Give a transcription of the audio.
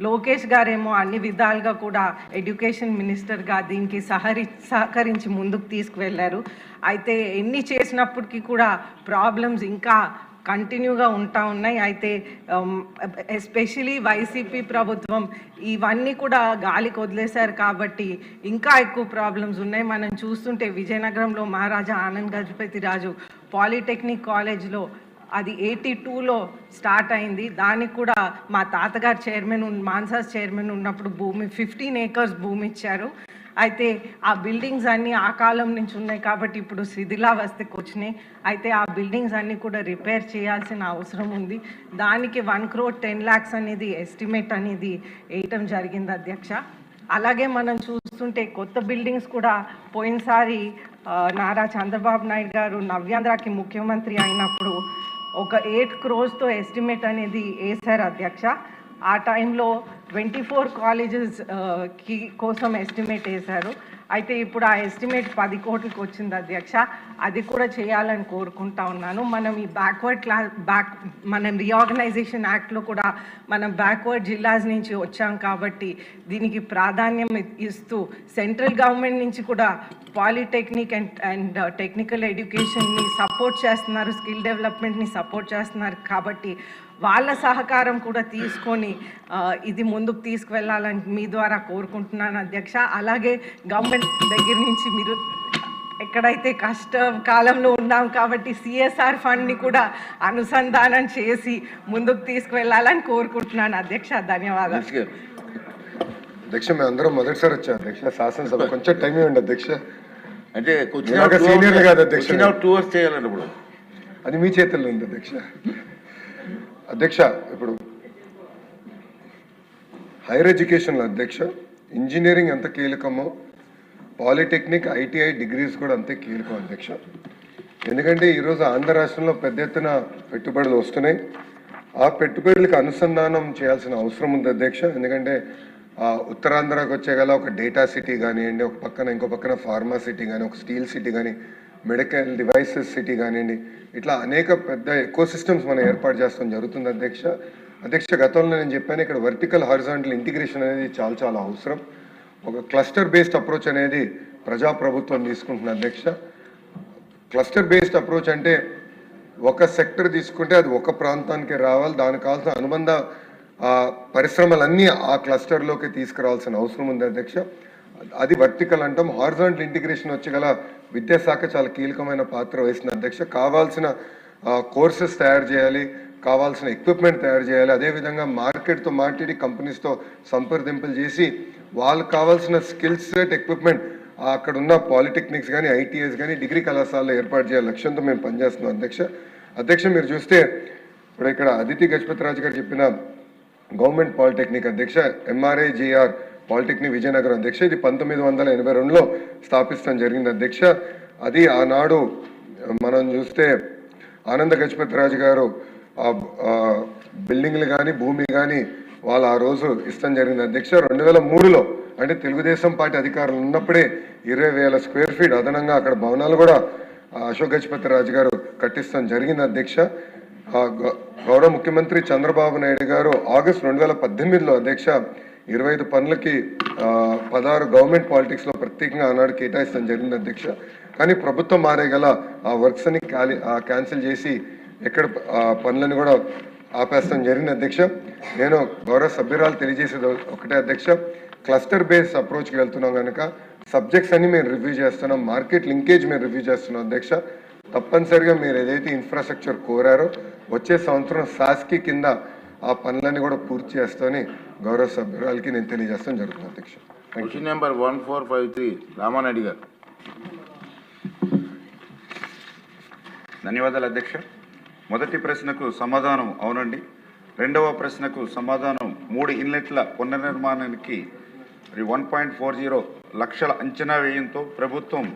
లోకేష్ గారేమో అన్ని విధాలుగా కూడా ఎడ్యుకేషన్ మినిస్టర్గా దీనికి సహకరించి ముందుకు తీసుకువెళ్ళారు. అయితే ఎన్ని చేసినప్పటికీ కూడా ప్రాబ్లమ్స్ ఇంకా కంటిన్యూగా ఉన్నాయి. అయితే ఎస్పెషలీ వైసీపీ ప్రభుత్వం ఇవన్నీ కూడా గాలికి వదిలేశారు కాబట్టి ఇంకా ఎక్కువ ప్రాబ్లమ్స్ ఉన్నాయి. మనం చూస్తుంటే విజయనగరంలో మహారాజా ఆనంద్ గజపతి రాజు పాలిటెక్నిక్ కాలేజ్లో అది 82లో స్టార్ట్ అయింది. దానికి కూడా మా తాతగారు మాన్సాస్ చైర్మన్ ఉన్నప్పుడు 15 ఏకర్స్ భూమి ఇచ్చారు. అయితే ఆ బిల్డింగ్స్ అన్నీ ఆ కాలం నుంచి ఉన్నాయి కాబట్టి ఇప్పుడు శిథిలావస్థకి వచ్చినాయి. అయితే ఆ బిల్డింగ్స్ అన్నీ కూడా రిపేర్ చేయాల్సిన అవసరం ఉంది. దానికి 1 crore 10 lakhs అనేది ఎస్టిమేట్ అనేది వేయటం జరిగింది అధ్యక్ష. అలాగే మనం చూస్తుంటే కొత్త బిల్డింగ్స్ కూడా పోయినసారి నారా చంద్రబాబు నాయుడు గారు నవ్యాంధ్రకి ముఖ్యమంత్రి అయినప్పుడు ఒక 8 crores ఎస్టిమేట్ అనేది వేశారు అధ్యక్ష. ఆ టైంలో 24 కాలేజెస్ కోసం ఎస్టిమేట్ వేశారు. అయితే ఇప్పుడు ఆ ఎస్టిమేట్ 10 కోట్లకు వచ్చింది అధ్యక్ష. అది కూడా చేయాలని కోరుకుంటా ఉన్నాను. మనం ఈ మనం రీఆర్గనైజేషన్ యాక్ట్లో కూడా మనం బ్యాక్వర్డ్ జిల్లాస్ నుంచి వచ్చాం కాబట్టి దీనికి ప్రాధాన్యం ఇస్తూ సెంట్రల్ గవర్నమెంట్ నుంచి కూడా పాలిటెక్నిక్ అండ్ టెక్నికల్ ఎడ్యుకేషన్ని సపోర్ట్ చేస్తున్నారు, స్కిల్ డెవలప్మెంట్ని సపోర్ట్ చేస్తున్నారు కాబట్టి వాళ్ళ సహకారం కూడా తీసుకొని ఇది ముందుకు తీసుకువెళ్ళాలని మీ ద్వారా కోరుకుంటున్నాను అధ్యక్ష. అలాగే గవర్నమెంట్ దగ్గర నుంచి మీరు ఎక్కడైతే కష్ట కాలంలో ఉన్నాం కాబట్టి సిఎస్ఆర్ ఫండ్ని కూడా అనుసంధానం చేసి ముందుకు తీసుకువెళ్ళాలని కోరుకుంటున్నాను అధ్యక్ష. ధన్యవాదాలు అధ్యక్ష. మేము అందరం మొదటిసారి వచ్చాం అధ్యక్ష శాసనసభ. కొంచెం టైం ఇవ్వండి అధ్యక్ష. అంటే సీనియర్ కాదు అధ్యక్ష, టూర్స్ చేయాలండి. ఇప్పుడు అది మీ చేతుల్లో ఉంది అధ్యక్ష. అధ్యక్ష, ఇప్పుడు హైయర్ ఎడ్యుకేషన్లో అధ్యక్ష ఇంజనీరింగ్ ఎంత కీలకమో పాలిటెక్నిక్ ఐటీఐ డిగ్రీస్ కూడా అంతే కీలకం అధ్యక్ష. ఎందుకంటే ఈరోజు ఆంధ్ర రాష్ట్రంలో పెద్ద ఎత్తున పెట్టుబడులు వస్తున్నాయి. ఆ పెట్టుబడులకు అనుసంధానం చేయాల్సిన అవసరం ఉంది అధ్యక్ష. ఎందుకంటే ఉత్తరాంధ్రకు వచ్చేగల ఒక డేటా సిటీ కానివ్వండి, ఒక పక్కన ఇంకో పక్కన ఫార్మా సిటీ కానీ, ఒక స్టీల్ సిటీ కానీ, మెడికల్ డివైసెస్ సిటీ కానివ్వండి, ఇట్లా అనేక పెద్ద ఎకో సిస్టమ్స్ మనం ఏర్పాటు చేస్తాం జరుగుతుంది అధ్యక్ష. గతంలో నేను చెప్పాను, ఇక్కడ వర్టికల్ హారిజాంటల్ ఇంటిగ్రేషన్ అనేది చాలా అవసరం. ఒక క్లస్టర్ బేస్డ్ అప్రోచ్ అనేది ప్రజాప్రభుత్వం తీసుకుంటుంది అధ్యక్ష. క్లస్టర్ బేస్డ్ అప్రోచ్ అంటే ఒక సెక్టర్ తీసుకుంటే అది ఒక ప్రాంతానికి రావాలి, దానికి కావాల్సిన అనుబంధ పరిశ్రమలన్నీ ఆ క్లస్టర్లోకి తీసుకురావాల్సిన అవసరం ఉంది అధ్యక్ష. అది వర్టికల్ అంటాం. హారిజాంటల్ ఇంటిగ్రేషన్ వచ్చేగల విద్యాశాఖ చాలా కీలకమైన పాత్ర వహిస్తుంది అధ్యక్ష. కావాల్సిన కోర్సెస్ తయారు చేయాలి, కావాల్సిన ఎక్విప్మెంట్ తయారు చేయాలి, అదేవిధంగా మార్కెట్తో మాట్లాడి కంపెనీస్తో సంప్రదింపులు చేసి వాళ్ళకి కావాల్సిన స్కిల్ సెట్ ఎక్విప్మెంట్ అక్కడ ఉన్న పాలిటెక్నిక్స్ కానీ ఐటీఎస్ కానీ డిగ్రీ కళాశాలలో ఏర్పాటు చేయాలి లక్ష్యంతో మేము పనిచేస్తున్నాం అధ్యక్ష. మీరు చూస్తే ఇప్పుడు ఇక్కడ అదితి గజపతి రాజు గారు చెప్పిన గవర్నమెంట్ పాలిటెక్నిక్ అధ్యక్ష, ఎంఆర్ఐజిఆర్ పాలిటెక్నిక్ విజయనగరం అధ్యక్ష, ఇది 1982లో స్థాపించడం జరిగింది అధ్యక్ష. అది ఆనాడు మనం చూస్తే ఆనంద గజపతి రాజు గారు బిల్డింగ్లు కానీ భూమి కానీ వాళ్ళు ఆ రోజు ఇష్టం జరిగింది అధ్యక్ష. 2003లో అంటే తెలుగుదేశం పార్టీ అధికారులు ఉన్నప్పుడే 20,000 square feet అదనంగా అక్కడ భవనాలు కూడా అశోక్ గజపతి రాజు గారు కట్టిస్తాం జరిగింది అధ్యక్ష. గౌరవ ముఖ్యమంత్రి చంద్రబాబు నాయుడు గారు ఆగస్టు 2018లో అధ్యక్ష 25 పనులకి 16 గవర్నమెంట్ పాలిటిక్స్లో ప్రత్యేకంగా ఆనాడు కేటాయిస్తాం జరిగింది అధ్యక్ష. కానీ ప్రభుత్వం మారేగల ఆ వర్క్స్ అని క్యాన్సిల్ చేసి ఎక్కడ పనులను కూడా ఆపేస్తాం జరిగింది అధ్యక్ష. నేను గౌరవ సభ్యురాలు తెలియజేసేది ఒకటే అధ్యక్ష, క్లస్టర్ బేస్డ్ అప్రోచ్కి వెళ్తున్నాం కనుక సబ్జెక్ట్స్ అన్ని మేము రివ్యూ చేస్తున్నాం, మార్కెట్ లింకేజ్ మేము రివ్యూ చేస్తున్నాం అధ్యక్ష. తప్పనిసరిగా మీరు ఏదైతే ఇన్ఫ్రాస్ట్రక్చర్ కోరారో వచ్చే సంవత్సరం శాస్కి కింద ఆ పనులన్నీ కూడా పూర్తి చేస్తామని గౌరవ సభ్యురాలకి నేను తెలియజేస్తాను జరుగుతుంది అధ్యక్ష. క్వశ్చన్ నెంబర్ 1453 రామానాయుడు గారు. ధన్యవాదాలు అధ్యక్ష. మొదటి ప్రశ్నకు సమాధానం అవునండి. రెండవ ప్రశ్నకు సమాధానం 3 ఇన్లెట్ల పునర్నిర్మాణానికి 1.40 లక్షల అంచనా వ్యయంతో ప్రభుత్వం